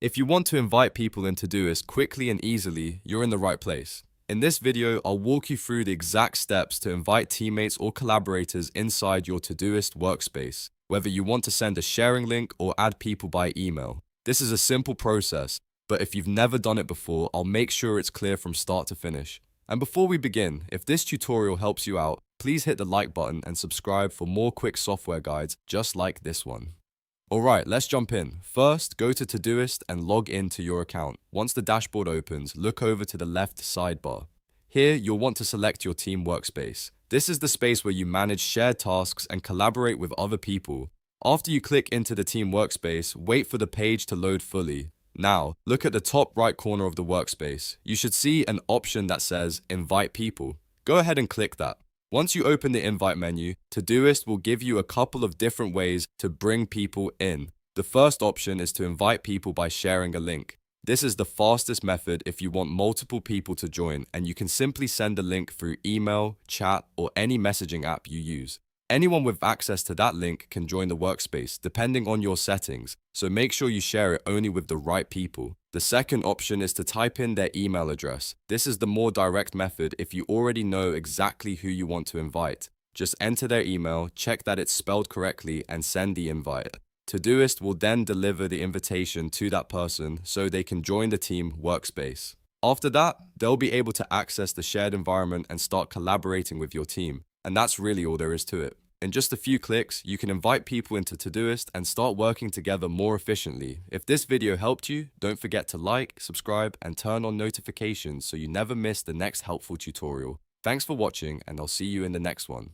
If you want to invite people in Todoist quickly and easily, you're in the right place. In this video, I'll walk you through the exact steps to invite teammates or collaborators inside your Todoist workspace, whether you want to send a sharing link or add people by email. This is a simple process, but if you've never done it before, I'll make sure it's clear from start to finish. And before we begin, if this tutorial helps you out, please hit the like button and subscribe for more quick software guides just like this one. Alright, let's jump in. First, go to Todoist and log in to your account. Once the dashboard opens, look over to the left sidebar. Here, you'll want to select your team workspace. This is the space where you manage shared tasks and collaborate with other people. After you click into the team workspace, wait for the page to load fully. Now, look at the top right corner of the workspace. You should see an option that says Invite People. Go ahead and click that. Once you open the invite menu, Todoist will give you a couple of different ways to bring people in. The first option is to invite people by sharing a link. This is the fastest method if you want multiple people to join, and you can simply send a link through email, chat, or any messaging app you use. Anyone with access to that link can join the workspace, depending on your settings, so make sure you share it only with the right people. The second option is to type in their email address. This is the more direct method if you already know exactly who you want to invite. Just enter their email, check that it's spelled correctly, and send the invite. Todoist will then deliver the invitation to that person so they can join the team workspace. After that, they'll be able to access the shared environment and start collaborating with your team. And that's really all there is to it. In just a few clicks, you can invite people into Todoist and start working together more efficiently. If this video helped you, don't forget to like, subscribe, and turn on notifications so you never miss the next helpful tutorial. Thanks for watching, and I'll see you in the next one.